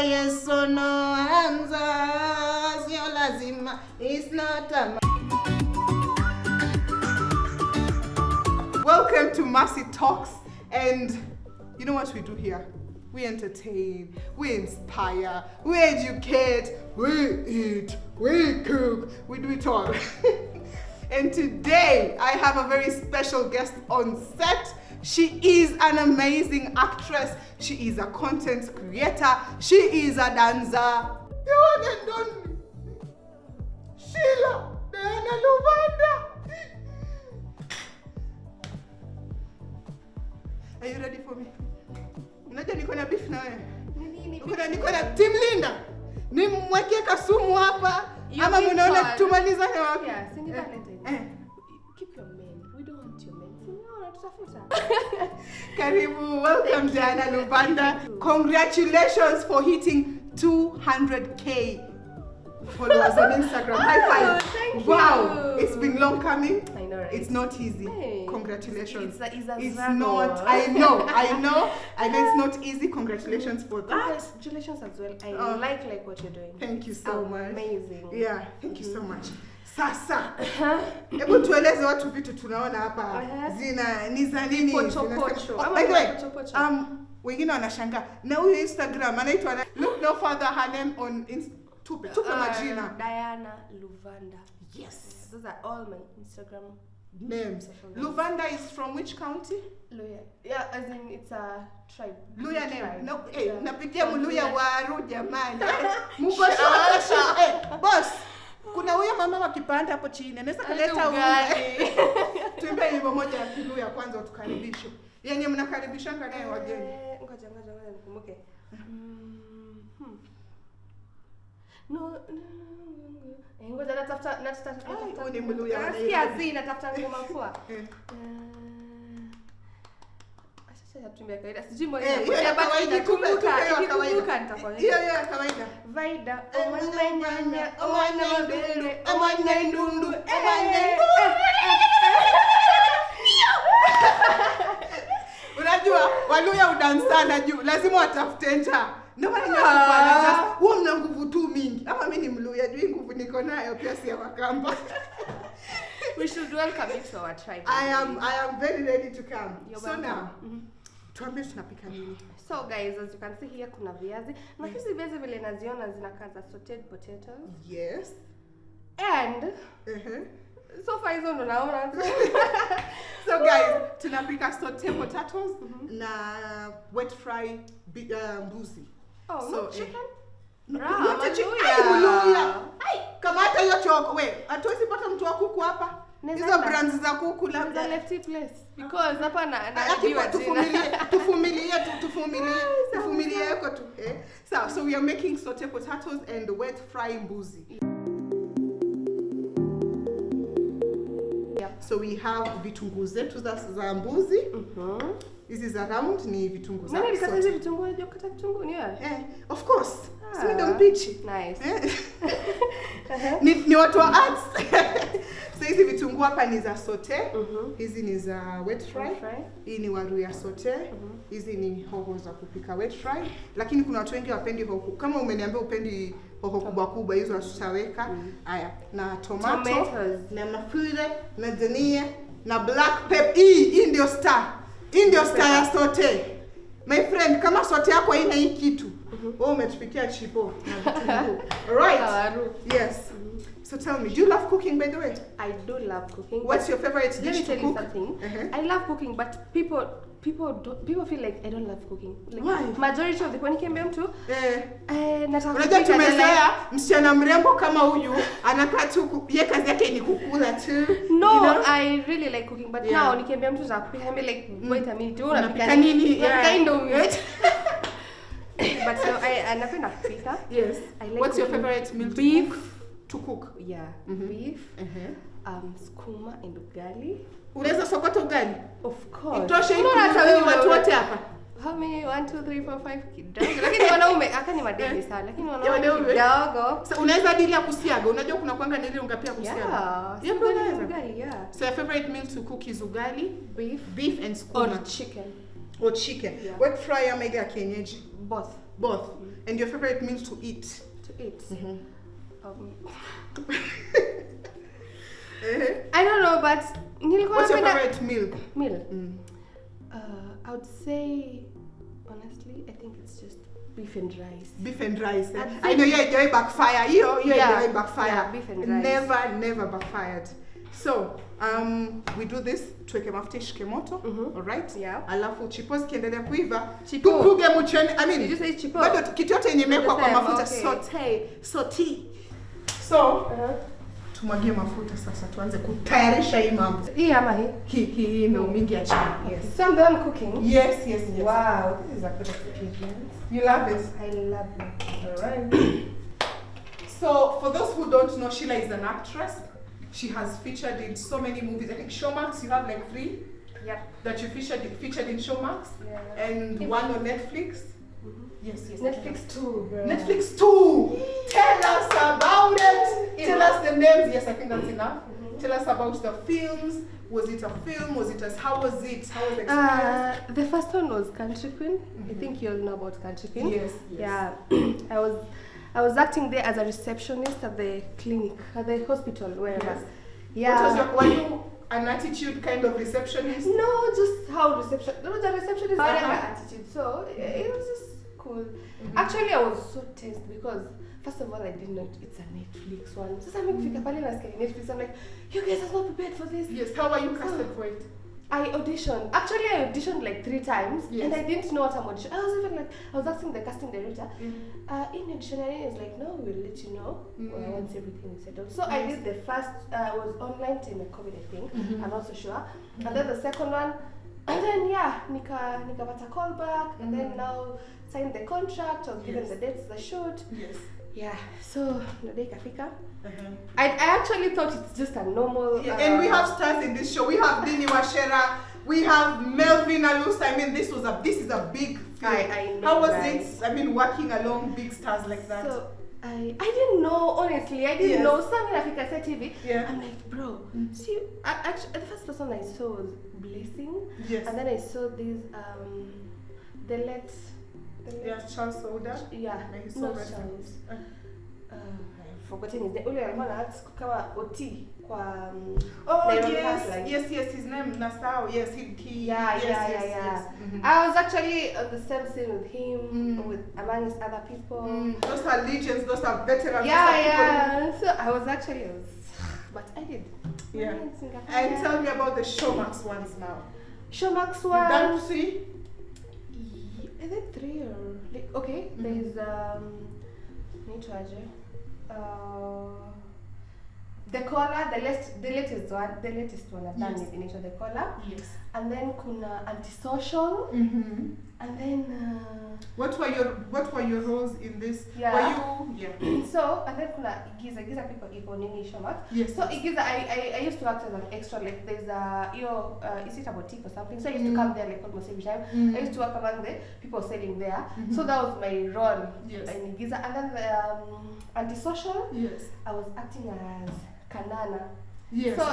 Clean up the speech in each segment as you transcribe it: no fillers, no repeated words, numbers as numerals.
yeso no anza sio lazima it's not a Welcome to Mercy Talks, and you know what we do here? We entertain, we inspire, we educate, we eat, we cook, we do it all. And today I have a very special guest on set. She is an amazing actress. She is a content creator. She is a dancer. The one and only Shila Luvanda. Are you ready for me? Unajua niko na beef na wewe. Niko na Team Linda. Nimwekee kasumu hapa ama mnaona tumalizane wapi? Yeah, sing keep your men. We don't want your men. No, tutafuta. Karibu, welcome Diana Luvanda. Congratulations for hitting 200k followers on Instagram. High five. Thank wow, you. It's been long coming. I know, right? It's not easy. Hey, congratulations. It's not. I know it's not easy. Congratulations for that. Congratulations as well. I like what you're doing. Thank you so much. Amazing. Yeah, thank you so much. Sasa, hebu tueleze watu vitu tunaona hapa. Zina ni za nini? By the way, wengine wanashangaa. Na huyu Instagram anaitwa look no further her name on tupe majina. Diana Luvanda. Yes. Those are all my Instagram names. Luvanda is from which county? Luya. Yeah, as in it's a tribe. Luya name. Tribe. No, hey, napitia muluya waru jamani. Mugosha. Boss. Kuna huyo mama wa kipanda hapo chini. Anaweza kuleta ugali. Tuimbe hivyo moja ya Kiluya kwanza utukaribishe. Yenye mnakaribishanga naye wageni. Ngoja nikumbuke. No. Ngoja natafuta. Ni muluya. Nasikia natafuta ngoma kwa. Acha tumbia kawaida. Sijui moja ya baki nikumbuka nitakwambia. Hiyo kawaida. Vaida omwana ndundu. Unajua Waluya udansana juu lazima watafute njaa. Ndio maana ninakupa huo mna nguvu tu mingi. Ama mimi ni Mluya juu nguvu niko nayo pia si ya Wakamba. We should welcome you to our tribe. I am very ready to come. You're so welcome. Now tuambie tunapika nini? So guys, as you can see here kuna viazi. Na hizi viazi vile naziona zinakaa za sauteed potatoes. Yes. And so far hizo ndo naona. So guys, tunapika sauteed potatoes na wet fry mbuzi. Oh, so, no chicken? Mluya. Kama hata hiyo choko, hatuwezi pata mtu wa kuku hapa. Hizo brands za kuku labda lefty place because hapa na tufumilie yako tu. So we are making sauteed potatoes and wet fry mbuzi. So we have vitunguu zetu za mbuzi. This is around ni vitunguu za. Nani kata hizi vitunguu? Unajua kata vitunguu ni wewe? Of course. So don't pitch. Nice. Ni watu wa arts. So hizi vitunguu hapa ni za saute. Hizi ni za wet fry. Hii ni waru ya saute. Hizi ni hoho za kupika wet fry. Lakini kuna watu wengi wapendi hoho. Kama umeniambia upendi hoho kubwa kubwa hizo tutaweka. Haya, na tomato, na mafuta, na dania, na black pepper. Hii ndio star. Hii ndio star ya saute. My friend, kama saute yako haina hii kitu, wewe umetupikia chipo na vitunguu. Right? Yes. So tell me, do you love cooking by the way? I do love cooking. What's your favorite dish to cook? Let me tell you something. I love cooking, but people feel like I don't love cooking. Like, why? Majority of the when came to nataka unajua tumezoea msichana mrembo kama huyu anakaa tu yeye kazi yake ni kukula tu. No, you know? I really like cooking, but now nikiambia mtu za kupika I'm like wait a minute, unapika nini? Unapika indomie. But so I napenda kupika. Yes. I like What's your favorite meal to cook? Yeah. Beef. Skuma and ugali. Unaweza sokota ugali? Of course. Itoshe hivi watu wote hapa. How many? 1 2 3 4 5 kidogo. Lakini wanaume akani madeni sana. Lakini wanaume kidogo. So unaweza dili ya kusiaga. Unajua kuna kwanga nili unga pia kusiaga. Yeah. Ugali, yeah. So your favorite meal to cook is ugali, beef and skuma or chicken. Yeah. Wet fry ama ile ya kienyeji? Both. Both. And your favorite meal to eat? To eat. I don't know, but what's your favorite meal? I would say, honestly, I think it's just beef and rice. Beef and rice. I know you're backfire. You're backfire. Yeah, beef and rice. Never backfired. So, we do this, tuweke mafuta ishike moto, all right? Yeah. Alafu chipo zikiendelea kuiva, Chipo. tupuge mchele. I mean, did you say chipo? Bado kitu yote yenye imewekwa kwa mafuta, okay. saute. So, tumwagie mafuta sasa, tuanze kutayarisha hii mambo. Hii ama hii? Hii ndio mingi ya chini. Yes. So I'm the one cooking? Yes. Wow, this is a good experience. You love it? I love it. All right. So, for those who don't know, Shila is an actress. She has featured in so many movies. I think Showmax, you have like 3 that you featured in Showmax, and one on Netflix. Yes. Netflix too, bro. Netflix too. Tell us about it. Tell us the names. Yes, I think that's enough. Tell us about the films. Was it a film? How was it? How was the experience? The first one was Country Queen. I think you all know about Country Queen. Yes. Yeah. I was acting there as a receptionist at the clinic, at the hospital, wherever. Yes. Yeah. Were you an attitude kind of receptionist? No, just how reception. No, the receptionist had an attitude, so it was just cool. Actually, I was so tensed because first of all, I didn't know it's a Netflix one. So I'm like, Netflix. I'm like, you guys are not prepared for this. Yes. How were you casted for it? I auditioned. Actually, I auditioned like 3 times, and I didn't know what I'm auditioning. I was asking the casting director, in audition, and he was like, no, we'll let you know once everything is settled. So I did the first, was online time COVID, I think. I'm not so sure. And then the second one, and then nika got a call back, and then now signed the contract, I was given the dates, the shoot. Yes. Yeah, so the day kafika. I actually thought it's just a normal. And we have stars in this show. We have Dini Washera. We have Melvin Alus. I mean, this is a big film. I know. How was it? I mean, working along big stars like that. So I didn't know, honestly. I didn't know. Something Africa said TV. Yeah. I'm like, bro. See, actually, the first person I saw was Blessing. Yes. And then I saw this Charles Soda. Yeah. Not Charles. Forgotten his name. Ule alikuwa na kama OT kwa yes, his name Nasao. Yes, he yes. I was actually on the same scene with him, with amongst other people. Those are legends, those are veterans. So I was but I did. Yeah. And tell me about the Showmax ones now. Showmax ones. Done 3? I think 3 or okay. There's the Caller, the latest one I've done is in the Caller. Yes. And then kuna Antisocial. And then what were your roles in this? Were you So and then kuna Igiza people iko nini Showmax. Yes. So Igiza I used to act as an extra, like there's is it a boutique or something? So I used to come there like almost every time. I used to work among the people selling there. So that was my role in Igiza. And then the Antisocial. Yes. I was acting as Kanana. Yes. So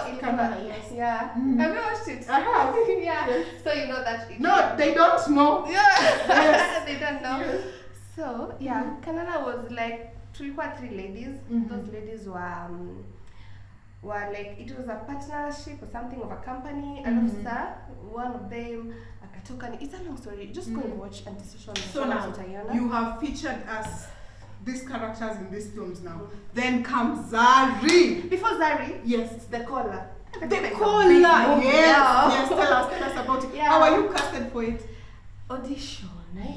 yeah. Have you watched it? I have. Yes. So you know that. No, they don't know. Yeah. Yes. They don't know. Yes. So Kanana was like 3 ladies. Those ladies were like, it was a partnership or something of a company. And one of them akatoka. It's a long story. Just go and watch Antisocial. So now you have featured us. These characters in these films now. Then comes Zari. Before Zari, yes, it's the Caller. The Caller, yes. Tell us about it. How are you casted for it? Audition.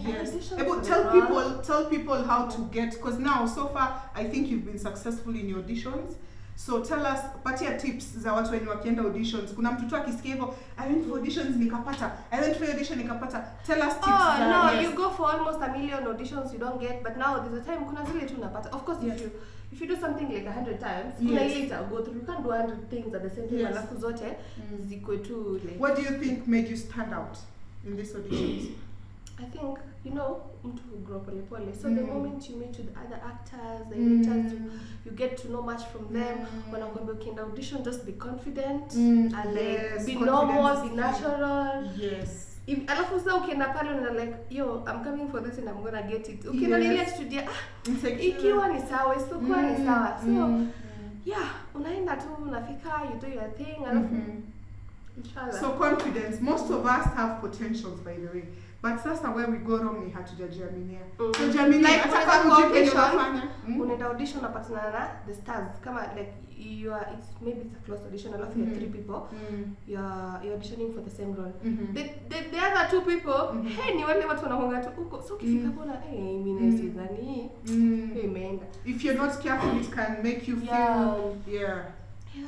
Yes. Tell people how to get, because now so far I think you've been successful in your auditions. So tell us, patia tips za watu wenye wakienda auditions. Kuna mtu tu akisikia hivyo, I went for auditions nikapata. I went for audition nikapata. Tell us tips. You go for almost 1 million auditions you don't get, but now there's a time kuna zile tu unapata. Of course, if you do something like 100 times, kuna ile go through. You can't do 100 things at the same time. Alafu zote ziko tu like. What do you think made you stand out in these auditions? I think, mtu grow pole. So the moment you meet with other actors, directors, you get to know much from them. When I'm going to audition, just be confident and be normal, be natural. Yes. if alafu sasa ukienda pale una like yo I'm coming for this and I'm gonna get it. Ukienda ile studio ikiwa ni sawa isipokuwa ni sawa. So yeah, unaenda tu unafika, you do your thing, alafu inshallah. So confidence, most of us have potentials by the way. But sasa where we go wrong ni hatujajiaminia. So jiaminia like hata kama unafanya. Unaenda audition unapatana na the stars kama like you are, it's maybe it's a close audition, alafu you are 3 people. You're auditioning for the same role. The other 2 people, hey ni wale watu wanaonga tu huko. So ukifika bona mimi nasidhani imeenda. If you're not careful it can make you feel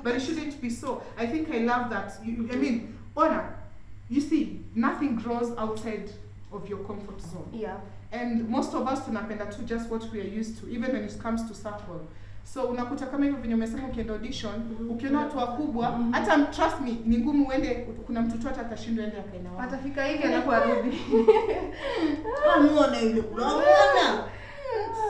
but it shouldn't be so. I think I love that. I mean, Ona, you see, nothing grows outside of your comfort zone. Yeah. And most of us tunapenda to just what we are used to, even when it comes to circle. So unakuta kama hivyo venye umesema ukienda audition, ukiona watu wakubwa, hata trust me, ni ngumu uende, kuna mtu hata atashindwa ende akaenda wapi. Atafika hivi anakuwa rudi. Muone ile unaona.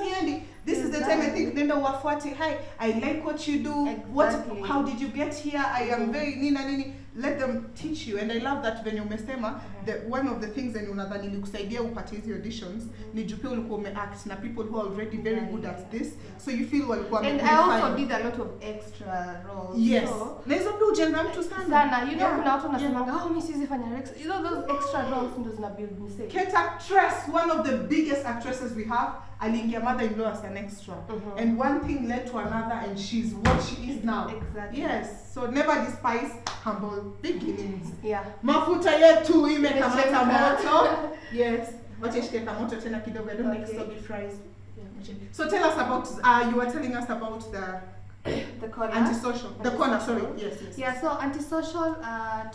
Siendi. This is the time I think nenda wafuate, hi, I like what you do. Exactly. How did you get here? I am very nini. Let them teach you. And I love that when umesema that one of the things and unadhani likusaidia upate hizi auditions ni juu pia ulikuwa umeact na people who are already very good at this. So you feel walikuwa and I also did a lot of extra roles. Yes. So, na hizo pia ujenga mtu sana. You know kuna watu wanasemanga mimi siwezi fanya extra. You know those extra roles ndo zina build me say. Kate actress, one of the biggest actresses we have, aliingia mother-in-law as an extra. And one thing led to another and she's what she is now. Exactly. Yes. So never despise humble beginnings. Yeah. Mafuta yetu imekamata moto. Yes. Wacha ishike moto tena kidogo, I don't like soggy fries. Yeah. So tell us about you were telling us about the corner. Antisocial. The corner, sorry. Yes. Yeah, so antisocial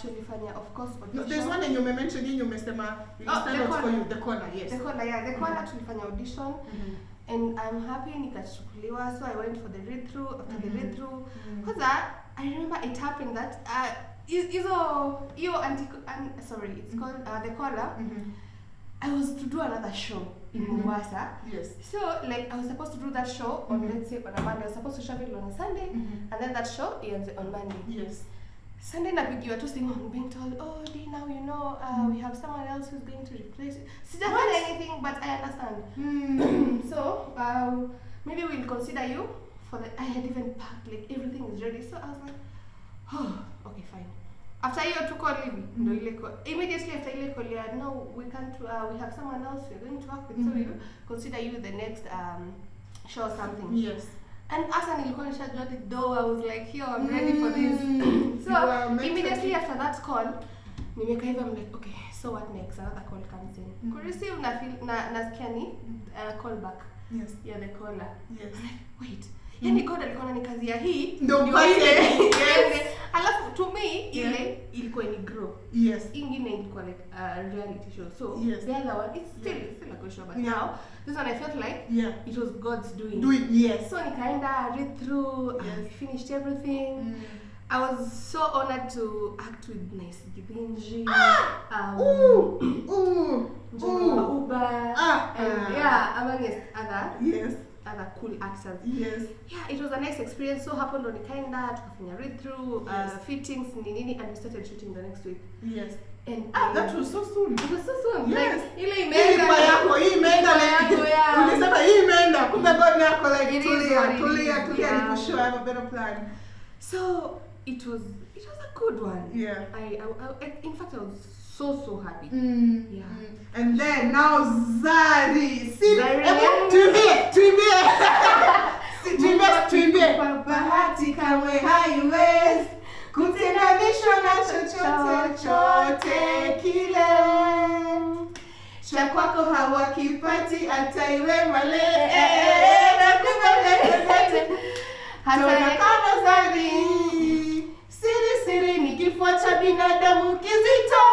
tulifanya of course audition. No, there's one and you mentioned you umesema stand out for you, the corner, yes. The corner, yeah. The corner tulifanya audition. And I'm happy nikachukuliwa, so I went for the read through. After the read through, because I remember it happened that it's called the corner. I was to do another show in Mombasa. Yes. So like I was supposed to do that show on let's say on a Monday. I was supposed to travel on a Sunday, and then that show ends on Monday. Yes. Sunday napigiwa tu simu, I'm being told, oh, now you know we have someone else who's going to replace it. Sijafanya anything, but I understand. So maybe we'll consider you for the. I had even packed, like everything is ready. So I was like, oh, okay, fine. After you to call me, immediately after you call, no, we can't. We have someone else we're going to work with. So we consider you the next show or something. Yes. And as an nilikuwa nishajua the door, I was like, yo, I'm ready for this. So immediately after that call, nimeka hivi, I'm like, okay, so what next? Another call comes in. Kureceive nasikia ni call back. Yes. Yeah, the caller. Yes. I'm like, wait. Yani call alikuwa ni kazi ya hii. Ndio pale. Yes. Alafu to me ile ilikuwa ni grow. Yes. Ingine ilikuwa like a reality show. So the other one it's still like a show, but now this one I felt like it was God's doing. Yes. So nikaenda read through, I finished everything. I was so honored to act with Nice Gibinji, Uba, and amongst other cool actors. Yes. Yeah, it was a nice experience. So happened on Nikaenda, tukafanya read through, fittings, nini, and we started shooting the next week. Yes. And that was so soon. It was so soon. Yes. Like, ile imeenda. Hii imeenda. Ulisema hii imeenda. Kumbe God yako like tulia nikushow I have a better plan. So it was a good one. Yeah. I in fact I was so happy. Yeah. And then now Zari. Tuimbie. Bahati kamwe haiwezi kutenganishwa na chochote kile. Cha kwako hawakipati hata iwe male. Hata kama Zari. Siri ni kifo cha binadamu kizito,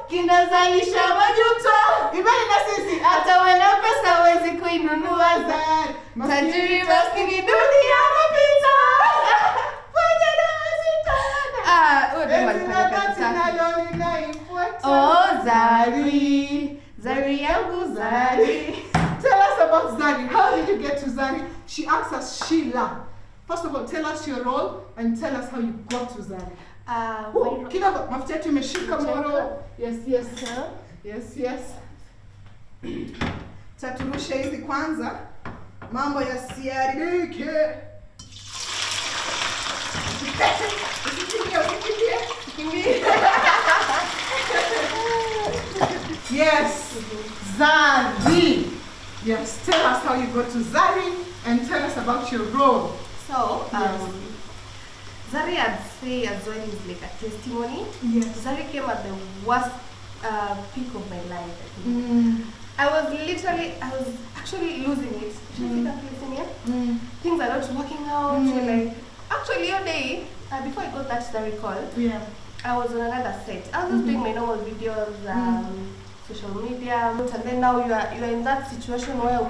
kinazalisha majuto. Ibali na sisi hata wana pesa hawezi kuinunua Zari. Tajiri maskini dunia mapita. Fanya oh Zari yangu Zari. Tell us about Zari. How did you get to Zari? She asks us Shila. First of all, tell us your role and tell us how you got to Zari. Kidogo mafuta yetu imeshika moro. Yes. Yes. Taturusha hizi kwanza. Mambo yasiharibike. Usikimbie. Yes. Zari. Yes, tell us how you got to Zari and tell us about your role. So, Zari, I'd say as well is like a testimony. Yes. Zari came at the worst peak of my life, I think. I was actually losing it. Things are not working out. Like, actually, your day, before I got that Zari call, I was on another set. I was just doing my normal videos, social media, and then now you are in that situation where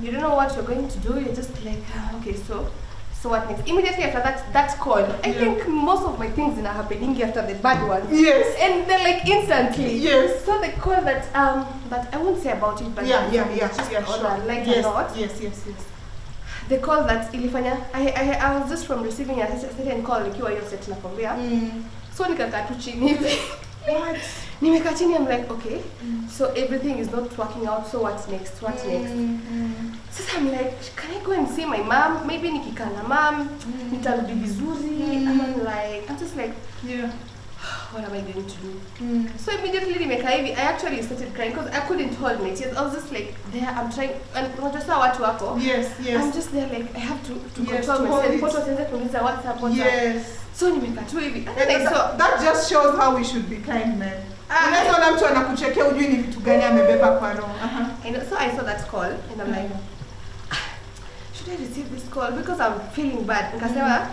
you don't know what you're going to do. You're just like, okay, so what next? Immediately after that call, I think most of my things are happening after the bad ones. Yes. And they're like instantly. Yes. So the call that I won't say about it, but sure. Like a lot. Yes. The call that ilifanya, I was just from receiving a certain call nikiwa hiyo set nakwambia. So nikakaa tu chini hivi. What? Nimekaa chini, I'm like, okay, so everything is not working out, so what's next? So I'm like, can I go and see my mom? Maybe nikikaa na mom, nitarudi vizuri. I'm just like, what am I going to do? So immediately nimekaa hivi, I actually started crying because I couldn't hold my tears. I was just like, there, I'm trying, and unajua watu wako. Yes. I'm just there like, I have to control myself. WhatsApp. Yes. So nimekaa tu hivi. And then I saw. That just shows how we should be kind men. Unaona mtu anakuchekea ujui ni vitu gani amebeba kwa roho. So I saw that call and I'm like, should I receive this call? Because I'm feeling bad. Nikasema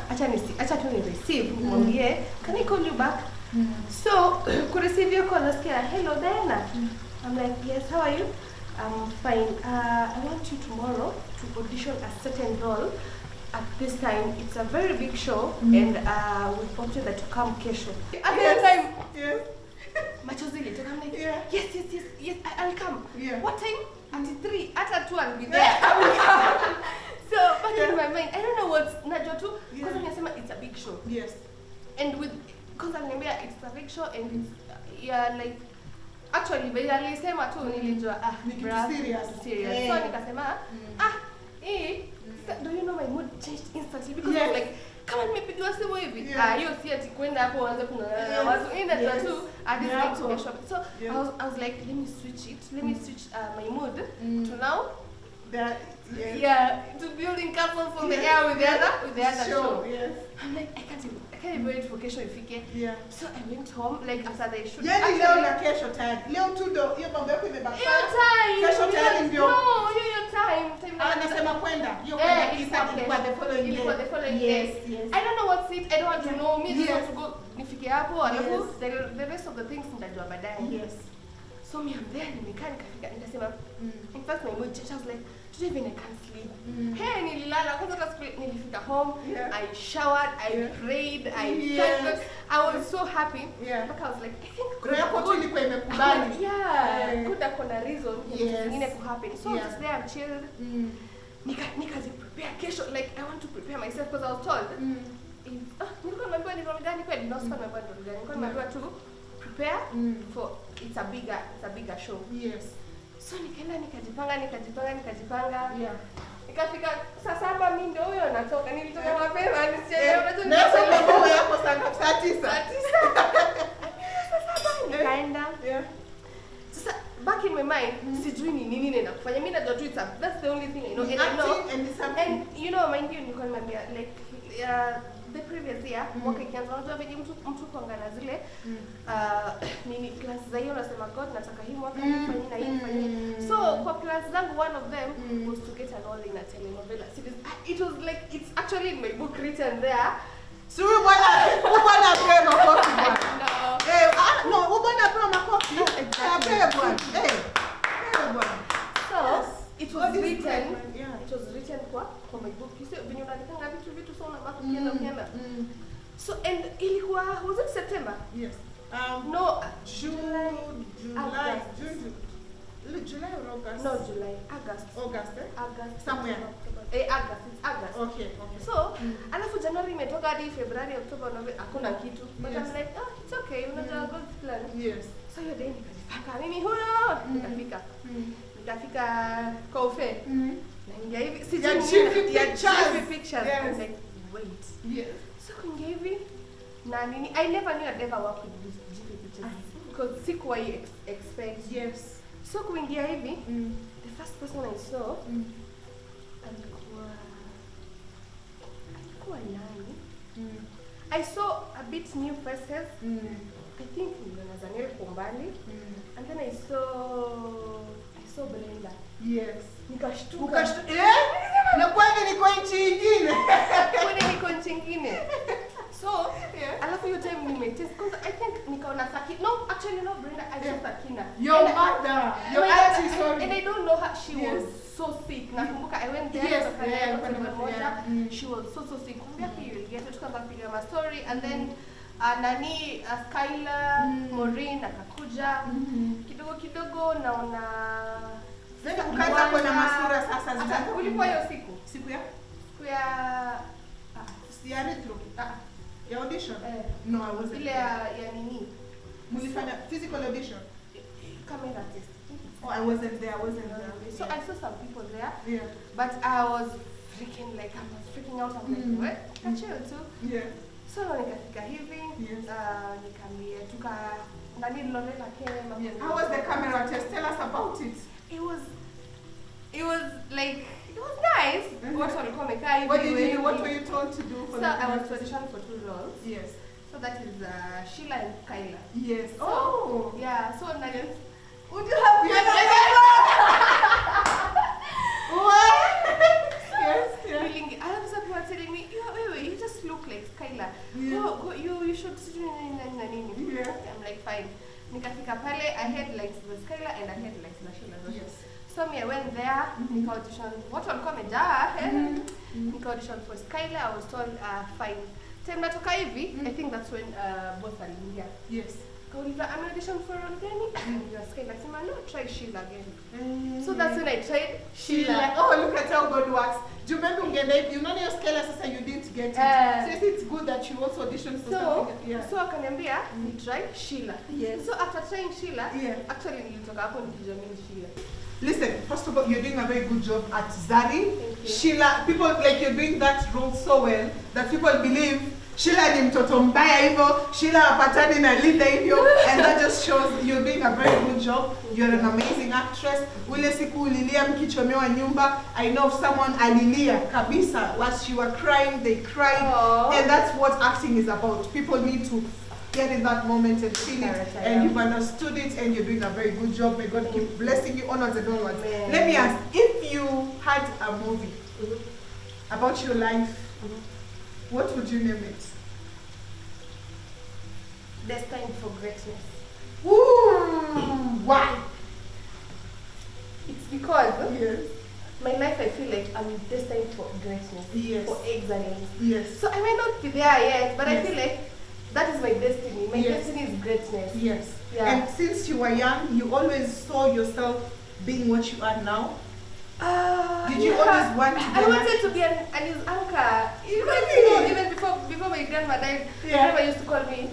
acha tu ni receive. Mwambie, can I call you back? So kureceive your call, nasikia, hello Diana. I'm like, yes, how are you? I'm fine. I want you tomorrow to audition a certain role. At this time, it's a very big show, and we wanted that to come kesho. At that time, machozi ilitoka. I'm like, yes, I'll come. What time? At 3, at 2, I'll be there. I will come. So back in my mind, I don't know what's najua tu because nimesema it's a big show. Yes. And with because aliniambia it's a big show and it's like actually by alisema tu nilijua serious. So nikasema do you know my mood changed instantly because I was like, kama nimepigiwa simu hivi hiyo si ati kwenda hapo uanze kuna watu ina tu at this time to make sure. So I was like, let me switch my mood to now to building castles on the air with the other show. Yes. I'm like, I can't even wait for kesho ifike. So I went home like after the shoot. Leo na kesho tayari. Leo tu ndo hiyo mambo yako imebaki. Kesho tayari ndio. No, hiyo time. Anasema kwenda. Hiyo kwenda ilikuwa the following day. I don't know what's it. I don't want to know. Me just want to go nifike hapo alafu the rest of the things nitajua baadaye. Yes. So me I'm there nimekaa nikasema in fact my mood changed. I was like, today even I can't sleep. Hey, nililala kwanza nilifika home, I showered, I prayed, I thanked God. I was so happy. But I was like, I think kuna hapo ilikuwa imekubali. Kuna reason nyingine ku happen. So just there I'm chilled. Nikazi prepare kesho, like I want to prepare myself because I was told nilikuwa nimeambiwa ni role gani kweli, no sikuwa nimeambiwa role gani. Nilikuwa nimeambiwa tu prepare for it's a bigger show. Yes. So nikaenda nikajipanga. Ikafika saa 7 mimi ndio huyo natoka. Nilitoka mapema nisichelewe. Na sababu yako saa 9. Saa 7 nikaenda. Sasa back in my mind, sijui ni nini nenda kufanya. Mimi najua tu that's the only thing I know. And you know mind you nilikuwa nimeambia like the previous year mwaka ikianza unajua vile mtu kuangalia zile nini plans za hiyo unasema God nataka hii mwaka nifanye na hii nifanye. So kwa plans zangu one of them was to get an role in a telenovela series. It was like it's actually in my book written there. So bwana pray makofi bwana. No. No, bwana pray makofi. Pray bwana. So it was written. It was written kwa my book. You see when you unataka vitu so unabaki ukienda. So and ilikuwa was it September? Yes. No, July or August? No, July, August. August. Somewhere. August. It's August. Okay. So, alafu January imetoka hadi February, October, November hakuna kitu. But I'm like, it's okay. Unajua God's plan. Yes. So your day nikajipanga. paka mimi huyo nikafika kofe naingia hivi sijui ya chief pictures. I was like wait, yes, so kuingia hivi na nini, I never knew I'd ever work with these GP pictures because sikuwahi expect. Yes, so kuingia hivi the first person I saw alikuwa nani? I saw a bit new faces. I think Zanel Kombali. And then I saw Brenda. Yes. Nikashtuka. Na kwani niko nchi nyingine. Kwani niko nchi nyingine. So, alafu hiyo time nimetest because I think nikaona Sakina. No, actually no, Brenda, I saw Sakina. Your mother, your auntie, sorry. And I don't know her, she was so sick. Nakumbuka I went there she was so sick. Kumbia hiyo ile tukapiga ma story and then nani Skyla Maureen akakuja kidogo naona sasa ukaanza kuona masura sasa zitaanza. Ulikuwa hiyo siku ya retro ya audition? No, I wasn't. Ile ya nini? Mulifanya physical audition? Camera test. Oh, I wasn't there. So I saw some people there. Yeah. But I was freaking out. I'm like, what? Kachio too. Yeah. So nikafika hivi, nikamia nani Lorena came. How was the camera test? Tell us about it. It was like, it was nice. What were you told to do? So I was auditioned for 2 roles. Yes. So that is Shila and Kyla. Yes. So, yeah. So would you have? What? Yes. Feeling. I have some people telling me, wait, you just look like Kyla. Go, you should sit in. Yeah. I'm like, fine. Nikafika pale, I had like Skyla and I had like Shila. Yes. So I went there, nika audition. What walikuwa wamejaa, nika audition for Skyla. I was told fine. Time natoka hivi, I think that's when both aliingia. Yes. Kauliza, I'm audition for role gani? Your Skyla sema no, try Shila again. So that's when I tried Shila. Oh, look at how God works. Do you remember you know your Skyla sasa you didn't get it. So it's good that you also auditioned for something. Yeah. So akaniambia ni try Shila. Yes. So after trying Shila, actually nilitoka hapo nikijua mimi Shila. Listen, first of all, you're doing a very good job at Zari. Sheila, people like you're doing that role so well that people believe Sheila ni mtoto mbaya hivyo, Sheila hapatani na Linda hivyo, and that just shows you're doing a very good job. You're an amazing actress. Ule siku ulilia mkichomewa nyumba, I know of someone alilia kabisa. Whilst you were crying, they cried. Aww. And that's what acting is about. People need to get in that moment and feel it, and you've understood it, and you're doing a very good job. May God keep blessing you onwards and onwards. Let me ask, if you had a movie about your life, what would you name it? Destined for Greatness. Ooh, why? It's because my life, I feel like I'm destined for greatness, for excellence. Yes. So I might not be there yet, but I feel like that is my destiny. My destiny is greatness. Yes. Yeah. And since you were young, you always saw yourself being what you are now? Did you always want to be I wanted to be an his anchor. Even before my grandma died, my grandma used to call me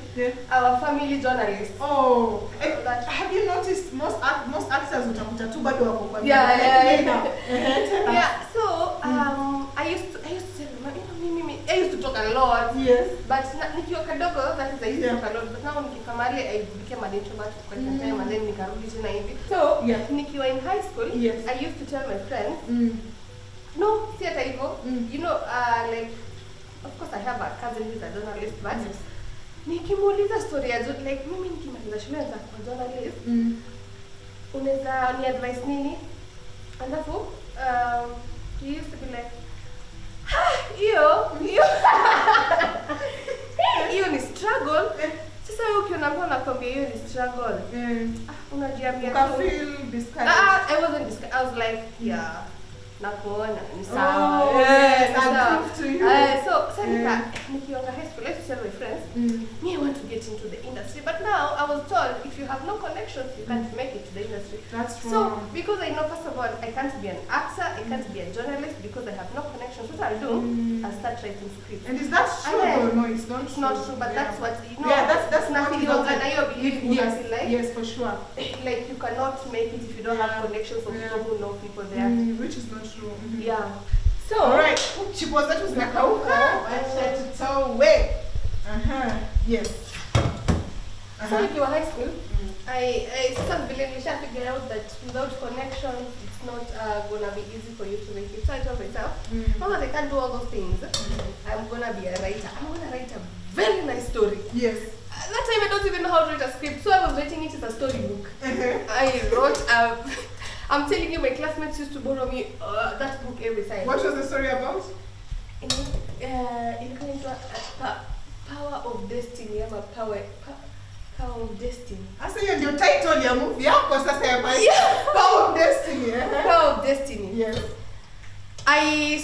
our family journalist. Oh, and have you noticed most actors utakuta tu bado wako kwa so I used to tell them, I used to talk a lot. Yes. But nikiwa kadogo, that is I used to talk a lot. But now nikifika mahali I became an introvert kwa time and then nikarudi tena hivi. So nikiwa in high school, I used to tell my friends, no, si hata hivyo, you know, like, of course I have a cousin who's a journalist, but nikimuuliza story ya like mimi nikimaliza shule nitakuwa journalist, unaweza ni advice nini? Alafu he used to be like, hiyo ni struggle. Sasa wewe ukiona mtu anakwambia hiyo ni struggle, unajiambia tu feel discouraged. I wasn't discouraged. I was like, nakuona ni sawa. Yes, I'm proof to you. So nikiwanga high school, I used to tell my friends, me I want to get into the industry. But now I was told if you have no connections, you can't make it to the industry. That's true. So because I know, first of all, I can't be an actor, I can't be a journalist because I have no connections. What I'll do, I'll start writing scripts. And is that true or no? It's not. It's not true, but that's what you know. Yeah, that's nothing. Yes, for sure. Like you cannot make it if you don't have connections or people who know people there. Which is not true. Yeah. So alright, chipo zetu zinakauka, acha tutoe. Yes. So if you were high school, I started believing, I figured out that without connections, it's not gonna be easy for you to make it. So I told myself, now that I can't do all those things, I'm gonna be a writer. I'm gonna write a very nice story. Yes. That time I don't even know how to write a script, so I was writing it as a storybook. I wrote I'm telling you, my classmates used to borrow me that book every time. What was the story about? Power of Destiny. I'm a power of Destiny. I say your title ya movie yako sasa ya Power of Destiny. Power of Destiny. Yes. I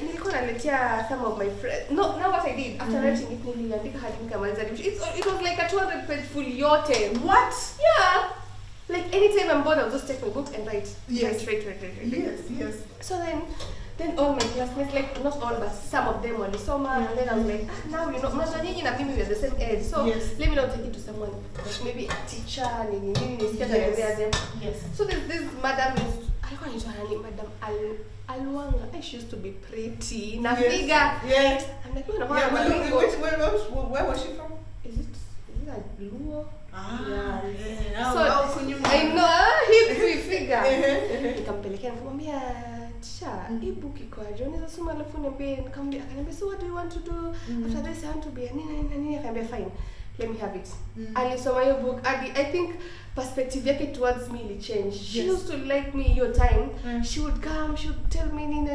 nilikuwa naletea some of my friends. No, now what I did after writing it, niliandika hadi nikamaliza. It was like a 200-page full yote. What? Yeah. Like anytime I'm bored, I'll just take my book and write. Yes. Write. Yes. So then all my classmates, like not all, but some of them walisoma, and then I was like, now you know, mnajua nyinyi na mimi we are the same age, so let me now take it to someone, like maybe a teacher, Yes. So there's this madam, alikuwa anaitwa nani, Madam Alwanga. She used to be pretty, na figure. Yes. I'm like, where was she from? Is it a Luo? Yeah. So I know hip figure. Nikampelekea nikamwambia, "Tisha, hii book iko aje? Unaweza soma alafu niambie." Nikamwambia, akaniambia, "So what do you want to do? After this I want to be a nini." Akaniambia, "Fine. Let me have it." Alisoma hiyo book. I think perspective yake towards me will change. She used to like me your time. She would come, she would tell me nini,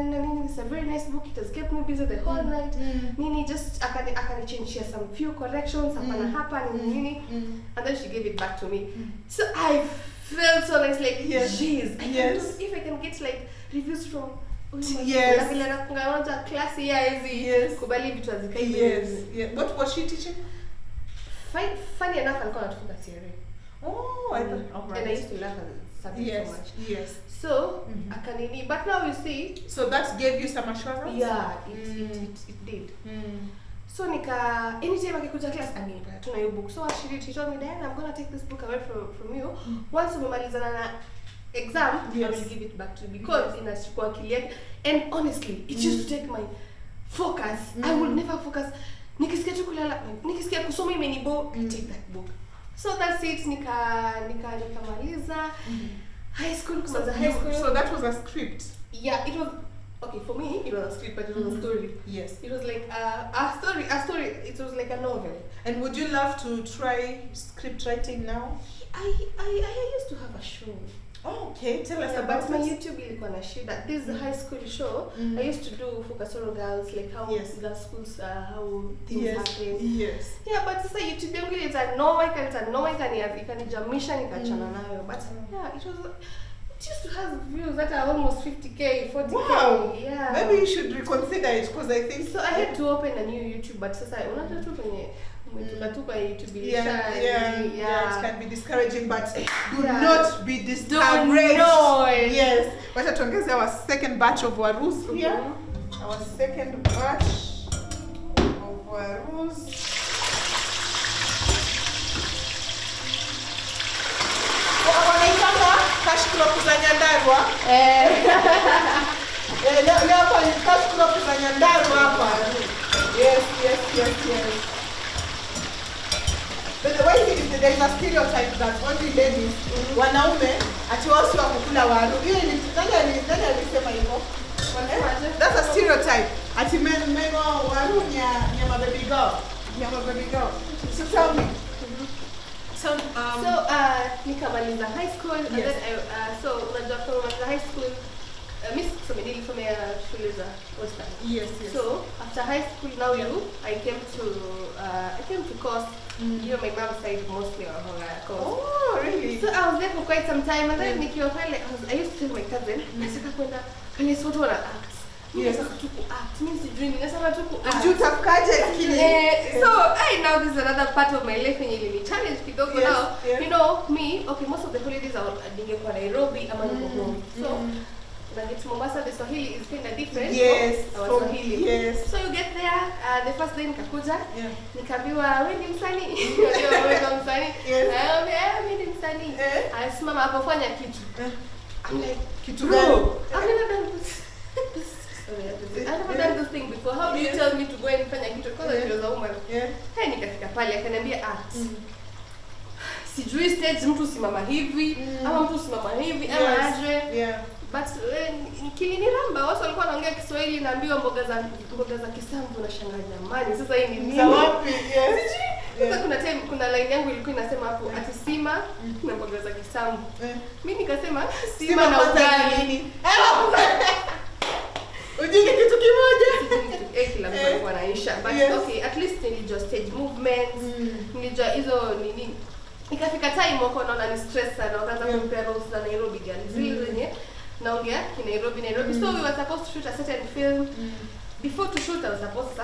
it's a very nice book, it has kept me busy the whole night. Nini just akani change, she has some few corrections hapana nini, and then she gave it back to me. So I felt so nice, like jeez, if I can get like reviews from classy kubali vitu azikai. What was she teaching? Funny enough, alikuwa anatufunza theory. Oh, I thought, and I used to love her subject so much. Yes. So, akanini, but now you see. So that gave you some assurance? Yeah, it did. So anytime akikuja class, angenipa tuna hiyo book. So what she did, she told me, "Diana, I'm gonna take this book away from you. Once umemalizana na exam, I will give it back to you because inachukua akili yake." And honestly, it used to take my focus. I would never focus. Nikisikia tu kulala, nikisikia kusoma imenibo, I take that book. So that's it. Nikamaliza high school. So that was a script. Yeah, it was okay for me. It was a script, but it was a story. Yes, it was like a story. It was like a novel. And would you love to try script writing now? I used to have a show. Oh, okay. Tell us about it. But my YouTube ilikuwa na shida. This is a high school show. I used to do for Kasoro girls, like how the schools, how things happen. Yes. Yeah, but sasa YouTube yangu ikanijamisha nikachana nayo. But yeah, it used to have views that are almost 50k, 40k. Wow. Yeah. Maybe you should reconsider it because I think so. I had to open a new YouTube, but sasa unajua tu kwenye YouTube it can be discouraging, but do not be discouraged. Yes. Wacha tuongeze our second batch of warus here. Our second batch of warus. Wanaitanga cash crop za Nyandarua. Leo hapa ni cash crop za Nyandarua hapa. Yes. But the way there is a stereotype that only ladies, wanaume, ati wasi wa kukula waru. Hiyo ni nani alisema hivyo? That's a stereotype. Ati men waru nyama baby girl. So tell me. So nikamaliza high school and then so unajua from high school nilisomea shule za Western. Yes. So after high school now I came to course. You know, my mom's side mostly on her course. Oh, really? So I was there for quite some time, and then I used to tell my cousin, nataka kwenda kwenye watu wana act. Mimi sasa tu act. Mimi sijui ninasema tu act. Juu tafikaje akili. So, now this is another part of my life yenye ili challenge kidogo now. You know, me, okay, most of the holidays ningekuwa Nairobi ama niko home. So, when it's Mombasa, the Swahili is kind of different. Yes. From Swahili. Yes. So you get there, the first day nikakuja, nikaambiwa wewe ni msanii. Unajua wewe ni msanii. Mimi ni msanii. Asimama hapo fanya kitu. I'm like, kitu gani? I've never done this. I've never done this thing before. How do you tell me to go and fanya kitu? Because I was a woman. Hey, nikafika pale akaniambia act. Sijui stage mtu simama hivi, ama mtu simama hivi, ama aje. But kiliniramba, watu walikuwa wanaongea Kiswahili naambiwa mboga za Kisambu na shangaa jamani. Sasa hii ni nini? Wapi? Sasa kuna line yangu ilikuwa inasema hapo ati sima na mboga za Kisambu. Mimi nikasema sima na ugali. Ujinga kitu kimoja. Kila mtu alikuwa anaisha. But okay, at least nilijua stage movements, nilijua hizo nini. Ikafika time wako naona ni stress sana, wakaanza kumpea roles za Nairobi girl. Zile zenye naongea Nairobi. So we were supposed to shoot a certain film. Before to shoot I was supposed to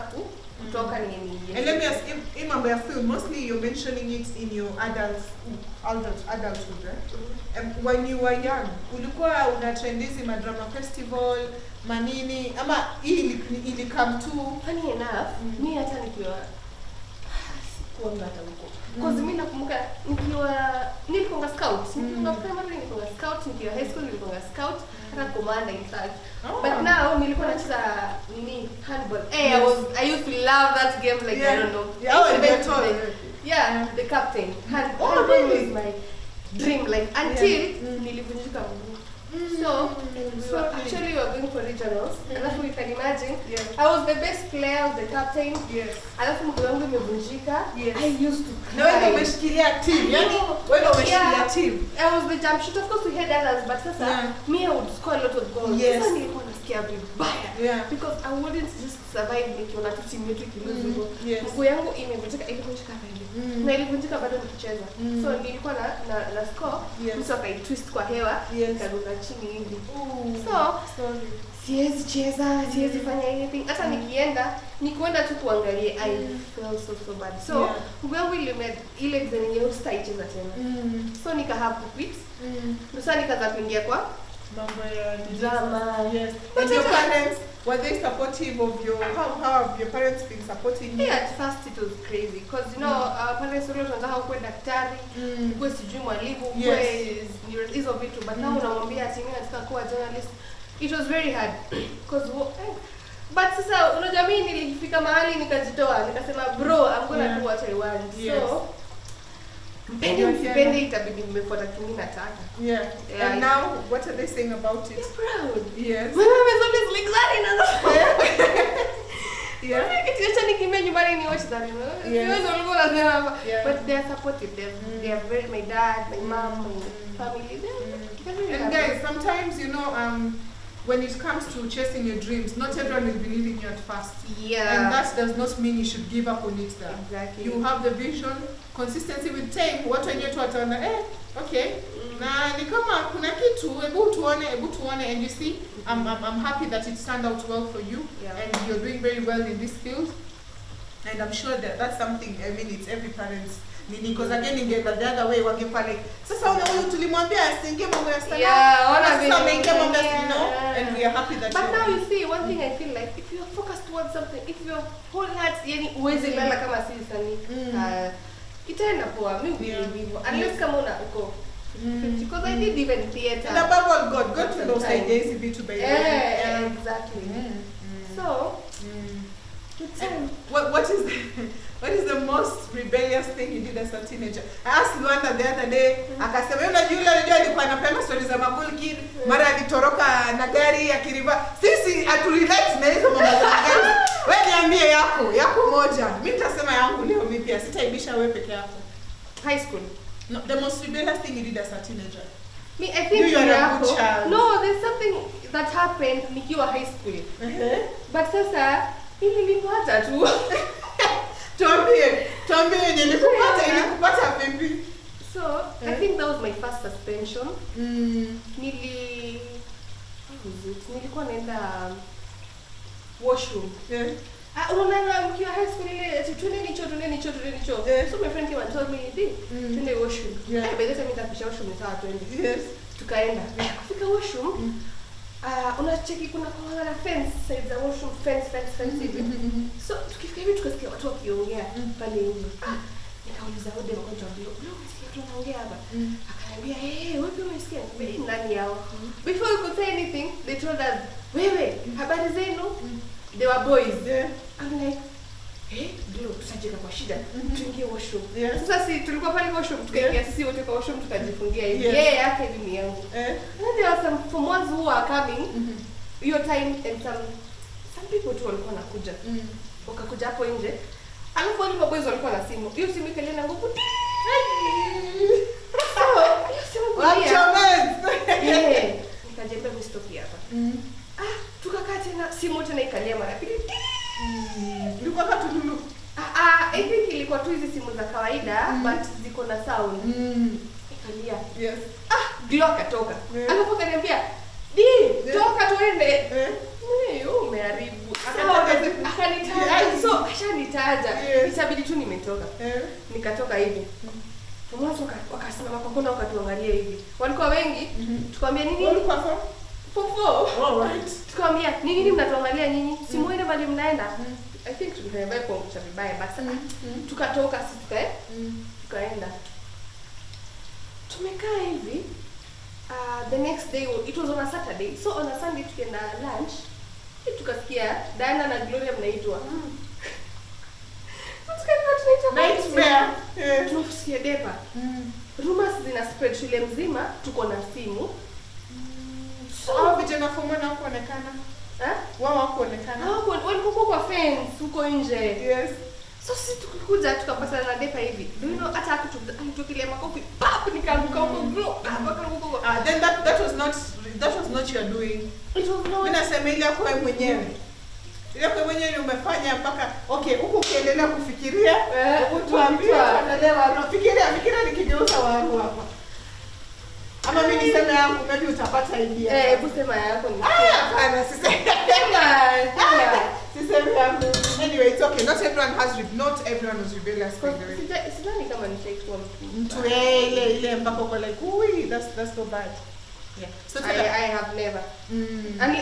kutoka nini. And let me ask you, in mambo ya film, mostly you're mentioning it in your adulthood, right? And when you were young, ulikuwa unatrend hizi madrama festival, manini, ama ili come to? Funny enough, mimi hata nikiwa kuanga hata huko. Because mimi nakumbuka nilikuwa scout. Nilikuwa primary, nilikuwa scout, nikiwa high school nilikuwa scout, hata commander in fact. But now nilikuwa nacheza handball. I used to love that game like I don't know. The captain. Handball was my dream like until nilivunjika mguu. So actually we were going for regionals. Alafu you can imagine, I was the best player, I was the captain. Alafu mguu wangu imevunjika. I used to cry. Na wewe umeshikilia team, yani wewe umeshikilia team. I was the jump shooter, of course we had others, but sasa me I would score a lot of goals. Sasa nilikuwa nasikia vibaya because I wouldn't just survive nikiona tu team yetu ikiluzu. Mguu yangu imevunjika hivi. Na ilivunjika bado nikicheza. So nilikuwa na score, mtu akaitwist kwa hewa, nikaruka chini hivi. So siwezi cheza, siwezi fanya anything. Hata nikienda tu kuangalia, I felt so bad. So mguu wangu ile exam yenyewe sitaicheza tena. So nika have to quit. Sasa nikaanza kuingia kwa mambo ya drama. And your parents, were they supportive of your, how have your parents been supporting you? At first it was crazy because you know our parents were wanataka kuwa daktari, kuwa sijui mwalimu, kuwa hizo vitu, but now unamwambia ati mimi nataka kuwa journalist. It was very hard because but sasa unajua mimi nilifika mahali nikajitoa, nikasema bro, I'm gonna do what I want. So Mpende itabidi nimefuata kimi nataka. And now, what are they saying about it? They're proud. Yes. My mom is always like, Zari, Kitu nikimia nyumbani ni watch Zari. But they are supportive. They are very, my dad, my mom, my family. And guys, sometimes, you know, when it comes to chasing your dreams, not everyone will believe in you at first. And that does not mean you should give up on it there. Exactly. You have the vision, consistency with time, watu wenyewe tu wataona, okay, na ni kama kuna kitu, hebu tuone, and you see, I'm happy that it turned out well for you, and you're doing very well in this field, and I'm sure that that's something, I mean, it's every parent's nini, because again ingeenda the other way, wangekuwa like, sasa huyu tulimwambia asiingie mambo ya sanaa, sasa ameingia mambo ya, you know, and we are happy that but now you see, one thing I feel like, if you're focused towards something, if your whole heart, yani uweze lala kama si sanii, itaenda poa, mimi hivyo, unless kama uko because I did even theater. And above all, God to those ideas be to be. Exactly. So, what is the most rebellious thing you did as a teenager? I asked Luanda the other day, akasema yule alikuwa anapenda stories za Mabul Kid, mara alitoroka na gari akiriva. Sisi aturelate na hizo mambo za gari. Wewe niambie yako moja. Mimi nitasema yangu leo mimi pia sitaibisha wewe peke yako. High school. No, the most rebellious thing you did as a teenager. Me, I think you are a good child. No, there's something that happened nikiwa high school. But sasa ilinipata tu. Tuambie ilikupata vipi? So, I think that was my first suspension. Nilikuwa naenda washroom. Yeah. Unaona mkiwa high school ile twende nicho. So my friend came and told me, twende washroom. Yeah. By the time nitapisha washroom ni sawa twende. Yes. Tukaenda. Kufika washroom, unacheki kuna kwa na fence, side za washroom fence hivi. So tukifika hivi tukasikia watu wakiongea pale nje. Nikauliza wode mgonjwa ndio. Unasikia watu wanaongea hapa? Akaniambia, wewe umesikia? Mimi nani yao? Before we could say anything, they told us, wewe, habari zenu? They were boys. Yeah. I'm like, ndio tutajeka kwa shida. Tuingie washroom. Yeah. Sasa si tulikuwa pale washroom, tukaingia sisi wote kwa washroom tukajifungia hivi. Yes. Yeye yake hivi ni yangu. And And there are some from ones who are coming. Your time and some people tu walikuwa nakuja. Wakakuja hapo nje. Alafu wale maboys walikuwa na simu. Hiyo simu ikalia na nguvu. Nikajembe mstoki hapa. Tukakaa tena simu tena ikalia mara pili. ilikuwa katululu. I think ilikuwa tu hizi simu za kawaida but ziko na sound. Ikalia. Yes. Glock akatoka. Alafu kaniambia, toka tuende." Umeharibu. Akanitaja. So, ashanitaja. Itabidi tu nimetoka. Nikatoka hivi. Mwanzo wakasimama kwa kona wakatuangalia hivi. Walikuwa wengi. Tukamwambia nini? Walikuwa Fofo. Alright. Tukamwambia nini mnatuangalia nyinyi? Si muende bali mnaenda. I think tulivyoenda kwa mcha vibaya basi. Tukatoka sisi tukaenda. Tumekaa hivi. The next day, it was on a Saturday. So on a Sunday tukienda lunch, tukasikia Diana na Gloria mnaitwa. Nightmare. Tunafusikia depa. Rumors zina spread shule mzima, tuko na simu. So vijana fomona kuonekana. Wao hakuonekana. Walikuwa kwa fence huko nje. Yes. So sisi tukikuja tukapata na depa hivi. Do you know hata alitukilia makofi. Pap nikaanguka huko bro. Then that was not your doing. It was not. Mimi nasema ile kwa mwenyewe. Ile kwa mwenyewe umefanya mpaka huko ukiendelea kufikiria tuambia tunaelewa. Fikiria nikigeuza wangu hapa. Ama mimi niseme yangu maybe utapata idea. Hebu sema yako ni. Hapana sisemi. Sisemi yangu. Anyway, it's okay. Not everyone was rebellious by the way. Sidhani kama ni fake one. Mtu ile mpaka uko like, that's so bad. Yeah. So I have never. And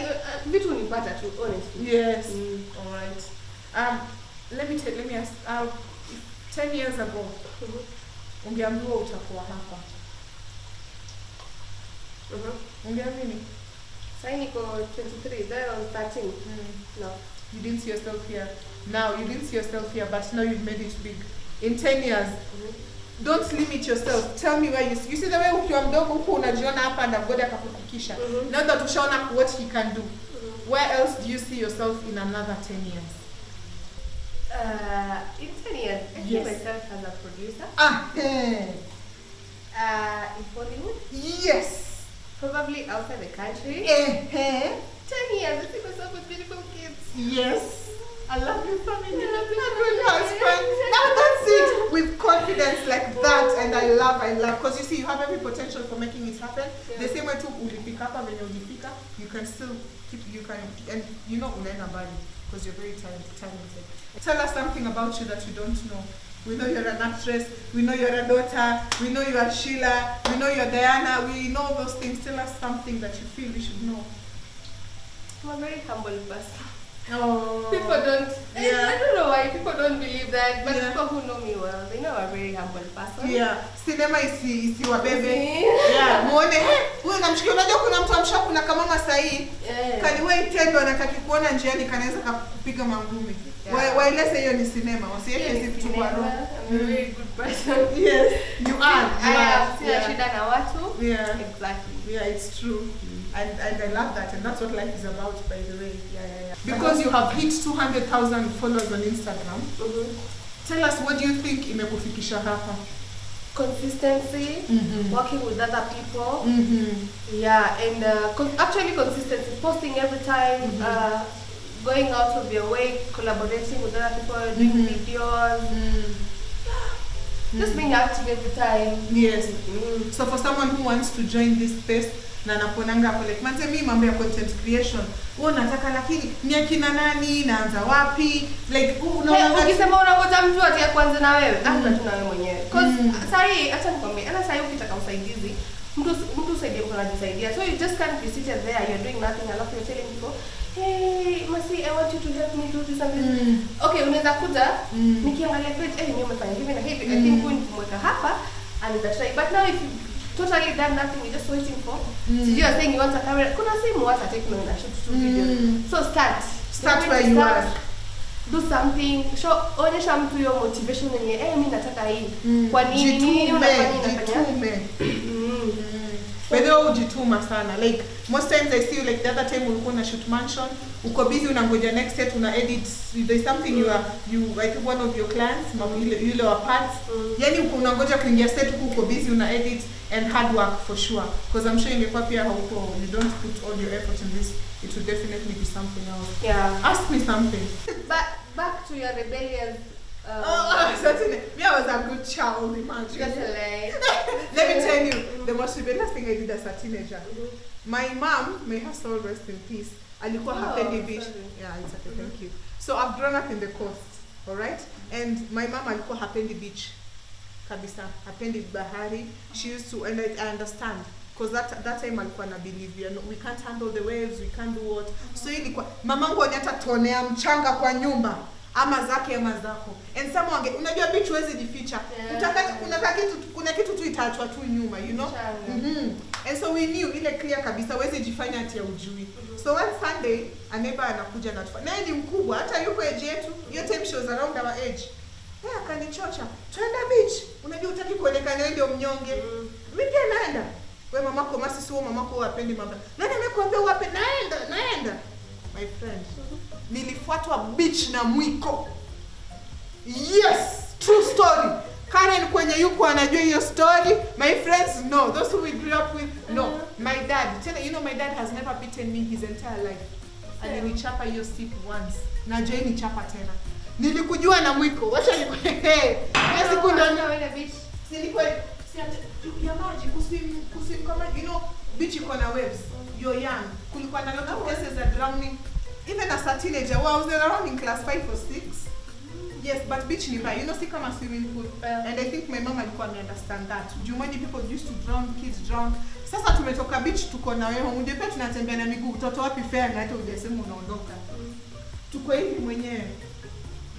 vitu unipata tu honestly. Yes. All right. Let me ask 10 years ago. Ungeambiwa utakuwa hapa. Ungeamini? Sasa niko 23, then I was 13. No. You didn't see yourself here. Now you didn't see yourself here, but now you've made it big. In 10 years. Don't limit yourself. Tell me where you see the way ukiwa mdogo huko unajiona hapa na God akakufikisha. Now that ushaona what he can do. Where else do you see yourself in another 10 years? In 10 years, I see myself as a producer. In Hollywood? Yes. Probably outside the country. 10 years, I see myself with beautiful kids. Yes. I love your family. I love your husband. Now that's it. With confidence like that, and I love. Because you see, you have every potential for making it happen. Yeah. The same way too, ulifika hapa when ulifika, you can still and you know unaenda mbali because you're very talented. Tell us something about you that you don't know. We know you're an actress. We know you're a daughter. We know you are Shila. We know you're Diana. We know those things. Tell us something that you feel we should know. I'm a very humble person. Oh. People don't. Yeah. I don't know why people don't believe that, but people who know me well, they know I'm a very humble person. Yeah. Sinema isiwabebe. Yeah. Muone, wewe unamshikia, unajua kuna mtu amshaku na kama mama sahi. Kaliwe itendo anakakikuona njiani kanaweza kukupiga mangumi. Waeleze hiyo ni sinema. Wasiweke vitu kwa roho. I'm a very good person. Yes. You are. Sina shida na watu. Yeah. Exactly. Yeah, it's true. And I love that, and that's what life is about, by the way. Yeah. Because you have hit 200,000 followers on Instagram. Tell us, what do you think imekufikisha hapa? Consistency, working with other people. Yeah, and actually consistency, posting every time, going out of your way, collaborating with other people, doing videos. Just being active every time. Yes. So for someone who wants to join this space, na naponanga hapo like manze mimi mambo ya content creation wewe unataka lakini ni akina nani naanza wapi like unaona ukisema unangoja mtu ati kwanza na wewe anza tu na wewe mwenyewe cause sai acha nikwambie ana sai ukitaka usaidizi mtu usaidie kwa anajisaidia so you just can't be seated there you're doing nothing alafu you're telling people hey Masi I want you to help me do this and this okay unaweza kuja nikiangalia page mimi umefanya hivi na hivi I think point kumweka hapa and that's right but now if you totally done nothing, you're just waiting for. So you are saying you want a camera. Kuna simu hata take me na shoot 2 videos. So start where you are. Do something. Show onyesha mtu hiyo motivation yenye mimi nataka hii. Kwa nini unafanya? Wewe ujituma sana. Like most times I see you like the other time ulikuwa na shoot mansion, uko busy unangoja next set una edit there's something you I think one of your clients yule wa parts. Yani unangoja kuingia set uko busy una edit and hard work for sure because I'm sure ingekuwa pia hauko you don't put all your effort in this it would definitely be something else. Yeah. Ask me something. But back to your rebellious certainly. Me, I was a good child, imagine. That's a lie. Let me tell you, the most rebellious thing I did as a teenager. My mom, may her soul rest in peace, alikuwa hapendi beach. Yeah, it's okay, thank you. So I've grown up in the coast, alright? And my mom alikuwa hapendi beach. Kabisa, hapendi bahari. She used to, and I understand. Because that time alikuwa na believe you know, we can't handle the waves, we can't do what. So ilikuwa, mamangu anyata tonea mchanga kwa nyumba. Ama zake ama zako. And someone unajua beach huwezi jificha. Utakata kuna kitu tu itaachwa tu nyuma, you know? And so we knew ile clear kabisa huwezi jifanya ati ya ujui. So one Sunday a neighbor anakuja na tufa. Naye ni mkubwa hata yuko age yetu. Your time shows around our age. Akanichocha. Twenda beach. Unajua utaki kuonekana ndio mnyonge. Mimi pia naenda. Wewe mamako Masi sio mamako hapendi mambo. Nani amekuambia wape naenda. My friend. Nilifuatwa beach na mwiko. Yes, true story. Karen kwenye yuko anajua hiyo story. My friends no, those who we grew up with no. My dad, you know my dad has never beaten me his entire life. Alinichapa hiyo sick once. Na Jay ni chapa tena. Nilikujua na mwiko. Wacha nikwambie. Hiyo siku ndo na beach. Silikuwa ya maji kusim kama you know beach iko na waves. You're young. Kulikuwa na lot of cases of drowning. Even as a teenager, well, I was around in class 5 or 6. Yes, but beach ni mbaya. You know, see kama swimming pool. And I think my mom alikuwa understand that. Many people used to drown, kids drown. Sasa tumetoka beach tuko na wewe. Ungepe tunatembea na miguu. Mtoto wapi fair na hata hujasema unaondoka. Tuko hivi mwenyewe.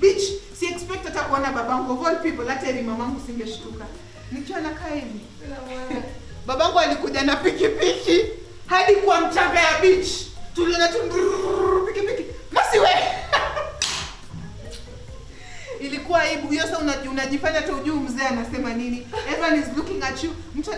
Beach, si expect hata kuona babangu of all people, hata ni mamangu singeshtuka. Nikiwa nakaa hivi. Babangu alikuja na pikipiki hadi kwa mchanga ya beach. Tuliona tu pikipiki. Masi we. Ilikuwa aibu. Hiyo sasa unajifanya tu ujuu mzee anasema nini. Everyone is looking at you. Mtu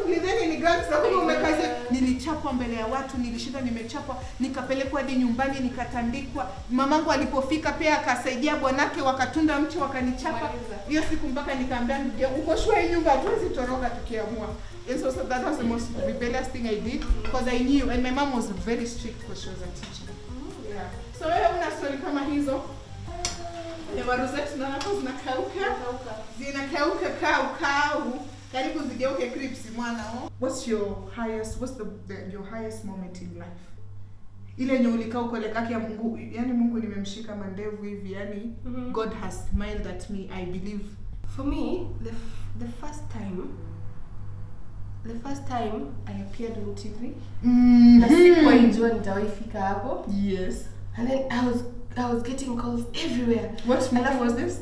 nilidhani ni girls na kama umekaza. Nilichapwa mbele ya watu, nilishinda nimechapwa, nikapelekwa hadi nyumbani nikatandikwa. Mamangu alipofika pia akasaidia bwanake wakatunda mti wakanichapa. Hiyo siku mpaka nikaambia uko shua hii nyumba hatuwezi toroka tukiamua. And so that was the most rebellious thing I did because I knew and my mom was very strict because she was a teacher. Yeah. So wewe una story kama hizo? Ya maruzetu na hapo zinakauka. Zinakauka kau. Karibu zigeuke crips mwana. What's your highest moment in life? Ile yenye ulikaa uko like ya Mungu, yani Mungu nimemshika mandevu hivi yani God has smiled at me, I believe. For me, the first time I appeared on TV. Na sikuwa nijua nitawaifika hapo. Yes. And then I was getting calls everywhere. What movie was this?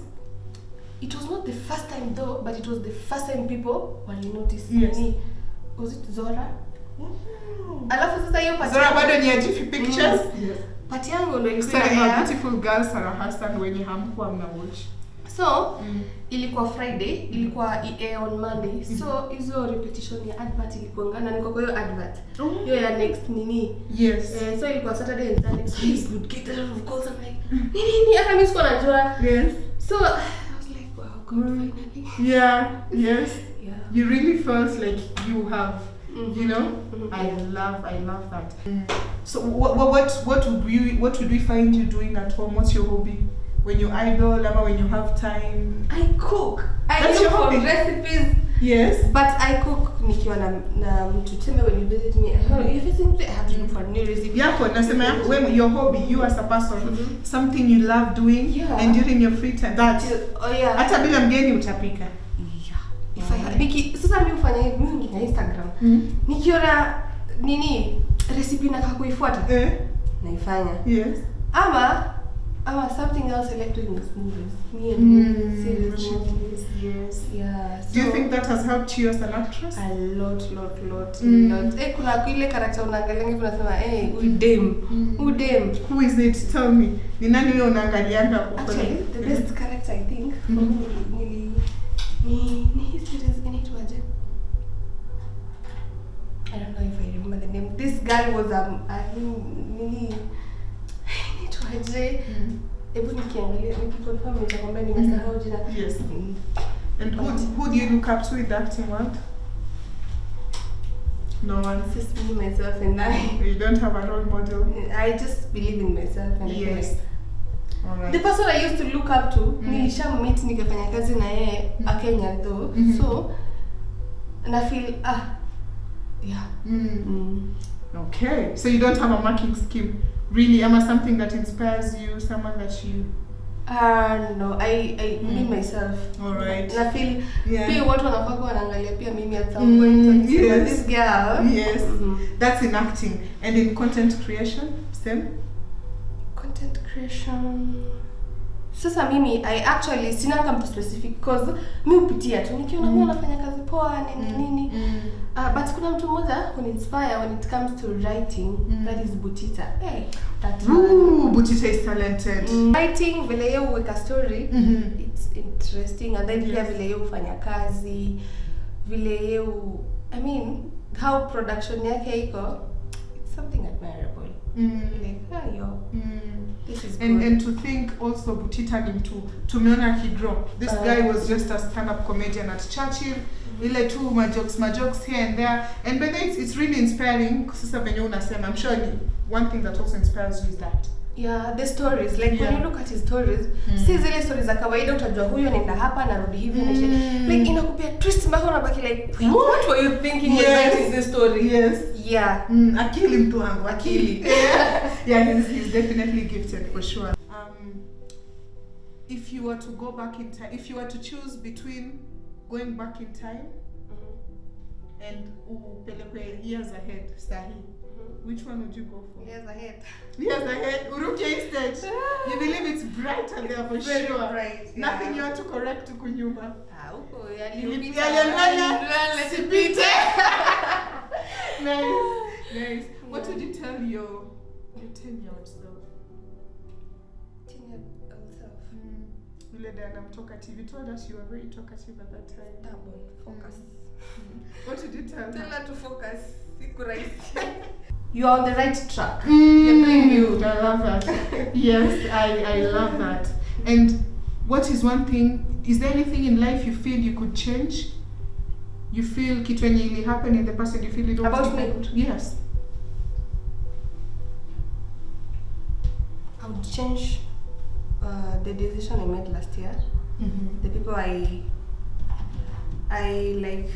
It was not the first time though, but it was the first time people wali notice me. Was it Zora? Alafu sasa hiyo pati. Zora bado ni Jiffy Pictures? Yes. Pati yangu ndio ilikuwa ya Beautiful Girl Sarah Hassan wenye hamkuwa mna watch. So, ilikuwa Friday, ilikuwa EA on Monday. So, hizo repetition ya advert ilikuwa na niko kwa hiyo advert. Hiyo ya next nini? Yes. So ilikuwa Saturday and Sunday. So I would get a lot of calls. I'm like, nini hata mimi siko najua. Yes. So, I was like, wow, God finally. Yeah, yes. Yeah. You really felt like you have, you know? I love that. So what would we find you doing at home? What's your hobby? when you idle, or when you have time? I cook. That's look your hobby. for recipes. Yes. But I cook nikiwa na mtu. Tell me when you visit me, you visit me, I have to look for new recipes. Yeah, when your hobby, you as a person, something you love doing, and during your free time, that. Oh yeah. Hata bila mgeni utapika. Sasa mimi hufanya hivi, mimi nina Instagram. Nikiona nini recipe nataka kuifuata. Naifanya. Yes. Ama something else I like doing is movies. Me and series movies. Yes. Yeah. So do you think that has helped you as an actress? A lot. Kuna ile character unaangalia hivi unasema udem. Who is it? Tell me. Ni nani wewe unaangalianga kwa Actually, the best character I think ni series inaitwaje? I don't know if I remember the name. This girl was inaitwaje? Hebu nikiangalia nikiconfirm nitakwambia nimesahau jina. Yes. And who do you look up to in the acting world? No one. Just me, myself and I. You don't have a role model? I just believe in myself and yes. Alright. The person I used to look up to, nilishameet nikafanya kazi na yeye a Kenya though. So na feel yeah. Okay. So you don't have a marking scheme, really? Am I something that inspires you? Someone that you? No. I me myself. Alright. Na feel pia watu wanafaa wanaangalia pia mimi at some point. Yes. This girl. Yes. That's in acting. And in content creation, same. Content creation. Sasa mimi I actually sinanga mtu specific because mimi upitia tu nikiona mimi nafanya kazi poa nini. But kuna mtu mmoja who inspire when it comes to writing, that is Butita. Butita is talented. Writing vile yeye uweka story, it's interesting, and then pia vile yeye ufanya kazi, vile yeye I mean how production yake iko, it's something admirable. This is good. And to think also Butita ni mtu tumeona akigrow. This guy was just a stand-up comedian at Churchill. Ile tu majokes here and there. And by the way, it's really inspiring. Sasa venye unasema, I'm sure one thing that also inspires you is that. Yeah, the stories. Like when you look at his stories, si zile stories za kawaida utajua huyu anaenda hapa narudi hivi na like inakupea twist mpaka unabaki like what were you thinking when writing this story? Yes. Yeah. Akili mtu wangu, akili. Yeah, he's definitely gifted for sure. If you were to go back in time, if you were to choose between going back in time and upelekwe years ahead, sahi, which one would you go for? Years ahead. Years ahead. Uruke instead. You believe it's brighter there for very sure. Bright. Yeah. Nothing you have to correct kunyuma. Huko sipite. Nice. What would you tell your 10-year-old self? 10-year-old self. Yule dada talkative. You told us you were very talkative at that time. Double focus. What would you tell her? Tell her to focus. You're on the right track. You're doing you. I love that. Yes, I love that. And what is one thing, is there anything in life you feel you could change? You feel kitu yenye ili happen in the past and you feel it about me? Yes. I would change the decision I made last year. The people I like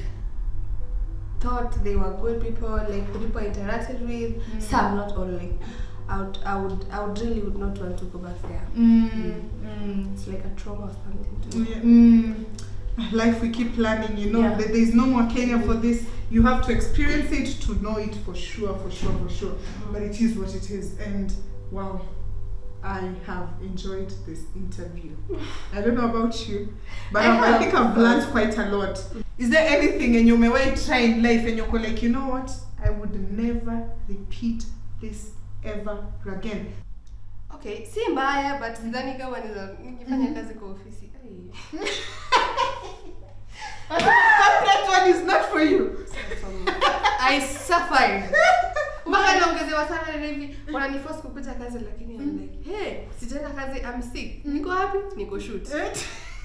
thought they were good people, like the people I interacted with. Some, not all. Like I would really would not want to go back there. It's like a trauma or something to me. Life we keep learning, you know. There is no more Kenya for this. You have to experience it to know it for sure. But it is what it is. And wow, I have enjoyed this interview. I don't know about you, but I think I've learned quite a lot. Is there anything in your way try in life and you're like, you know what? I would never repeat this ever again. Okay, si mbaya, but sidhani kama nikifanya kazi kwa ofisi. Corporate one is not for you. I suffered. Mpaka naongezewa sana hivi, wananiforce kupita kazi lakini I'm like, hey, sijaenda kazi, I'm sick. Niko wapi? Niko shoot.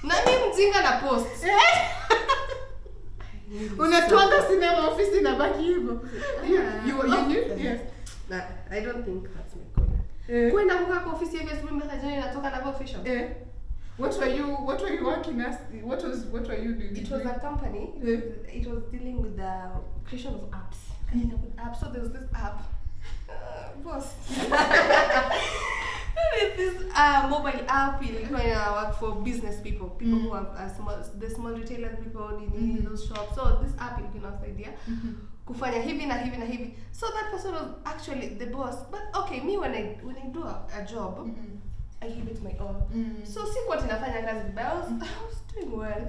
Na mimi mjinga na post. Unatuanga sinema ofisi na baki hivyo. You yes. Nah, I don't think that's my goal. Kwenda kukaa kwa ofisi hivi asubuhi mpaka jioni natoka na official. What were you working as? What were you doing? It was a company. It was dealing with the creation of apps. Apps. So there was this app. Boss. It's this mobile app ilikuwa ina work for business people who have small retailers, people in those shops. So this app ilikuwa inasaidia kufanya hivi na hivi na hivi. So that person was actually the boss. But okay, me when I do a job, I give it my all. So see what inafanya kazi vibaya. I was doing well.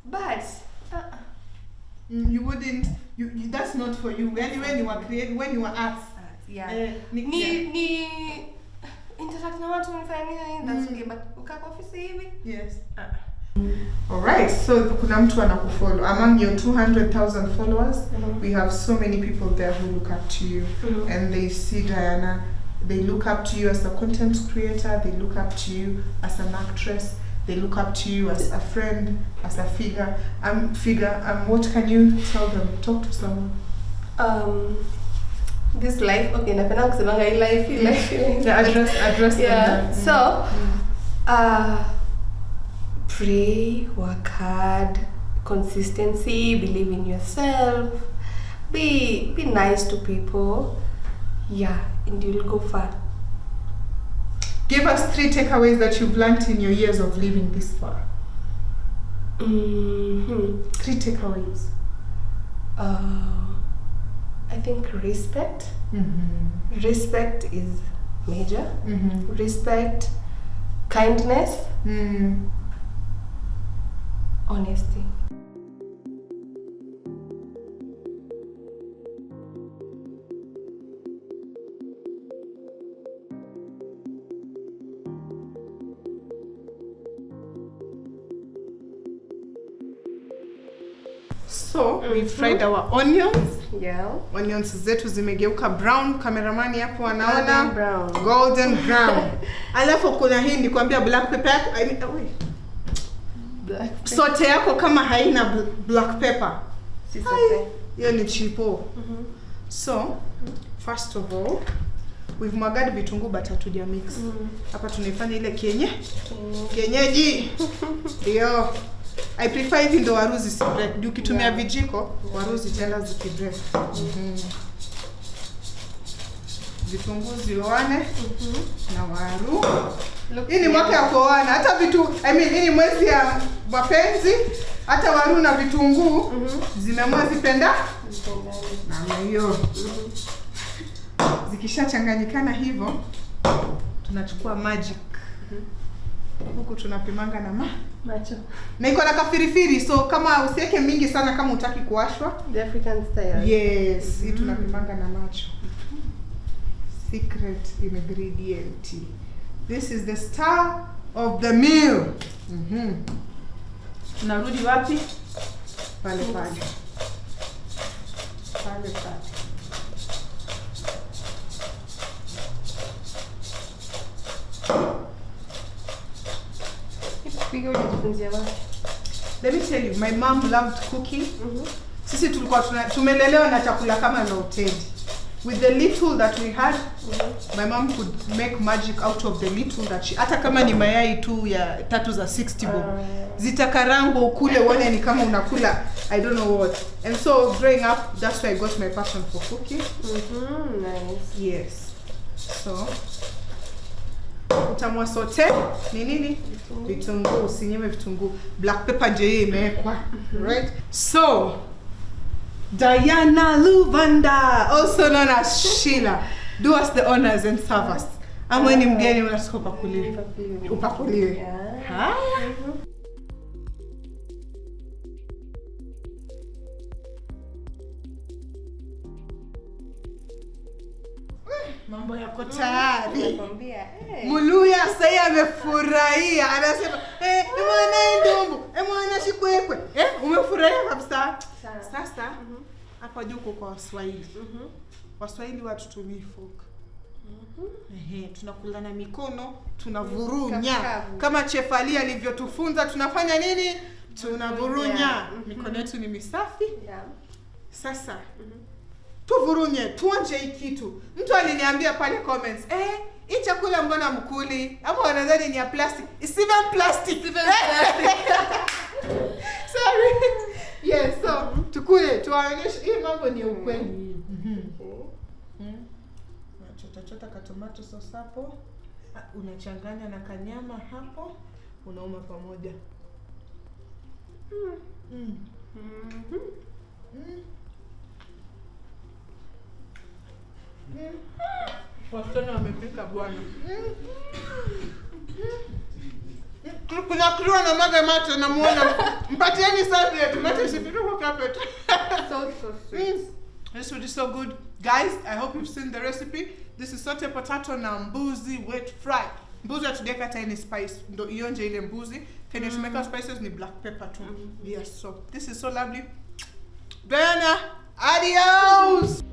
But you wouldn't. You that's not for you. When you were creating, when you were arts. Ni interact na watu nifanya nini, that's okay, but ukaa kwa ofisi hivi. Yes. Alright, so kuna mtu anakufollow. Among your 200,000 followers, we have so many people there who look up to you, and they see Diana. They look up to you as a content creator. They look up to you as an actress. They look up to you as a friend, as a figure. What can you tell them? Talk to someone. This life, okay, napenda kusemanga hii life. Address. Yeah. So, pray, work hard, consistency, believe in yourself, be nice to people. Yeah, and you'll go far. Give us 3 takeaways that you've learned in your years of living this far. 3 takeaways. I think respect. Respect is major. Respect, kindness, honesty. So we've fried our onions. Yeah. Onions zetu zimegeuka brown. Kameramani hapo anaona golden brown. Alafu kuna hii nikwambia black pepper yako. Sote yako kama haina black pepper. Si sote. Hiyo ni chipo. So first of all, we've mwagadi vitunguu but hatuja mix. Hapa tunaifanya ile kienyeji. Ndio. I prefer hivi ndo waru zisibreak. Juu ukitumia vijiko, waru zitaenda zikibreak. Vitunguu zioane na waru. Hii ni mwaka ya kuoana. Hata hii ni mwezi ya mapenzi. Hata waru na vitunguu zimeamua zipenda. Na hiyo. Zikishachanganyikana hivyo, tunachukua magic. Huku tunapimanga na macho. Na iko na kafirifiri, so kama usiweke mingi sana kama hutaki kuashwa. The African style. Yes, hii tunapimanga na macho. Secret ingredient. This is the star of the meal. Tunarudi wapi? Pale. Let me tell you, my mom loved cooking. Sisi tulikuwa tumelelewa na chakula kama na hoteli. With the little that we had, my mom could make magic out of the little that she, hata kama ni mayai tu ya 3 za 60 bob. Zitakarangwa ukule uone ni kama unakula I don't know what. And so growing up, that's why I got my passion for cooking. Nice. Yes. So utamwa sote ni nini? Vitunguu, usinyime vitunguu. Black pepper nje imewekwa. Right? So Diana Luvanda, also known as Shila, do us the honors and serve us. Ama ni mgeni unataka upakuliwe. Haya. Mambo yako tayari. Nakwambia, Muluya sasa amefurahia. Anasema, ni mwana ndumbu, mwana shikwekwe. Umefurahia kabisa. Sasa hapa juu kwa Waswahili. Waswahili watu tumifuka. Tunakula na mikono, tunavurunya. Kama Chef Ali alivyotufunza tunafanya nini? Tunavurunya. Mikono yetu ni misafi. Sasa tuvurunye, tuonje hii kitu. Mtu aliniambia pale comments, hii chakula mbona mkuli? Ama wanadhani ni ya plastic. It's even plastic. Sorry. Yes, so tukule, tuwaonyeshe hii mambo ni ukweli. Unachota ka tomato sauce hapo. Unachanganya na kanyama hapo. Unauma pamoja. Wasichana wamepika bwana. Kuna kriwa na maga mate na muona. Mpatieni serviette, mate isifiru kwa carpet. So sweet. This food is so good. Guys, I hope you've seen the recipe. This is saute potato na mbuzi wet fry. Mbuzi atudeka tiny spice. Ndo ionje ile mbuzi. Kenye tumeka spices ni black pepper too. Yes, so this is so lovely. Diana, adios!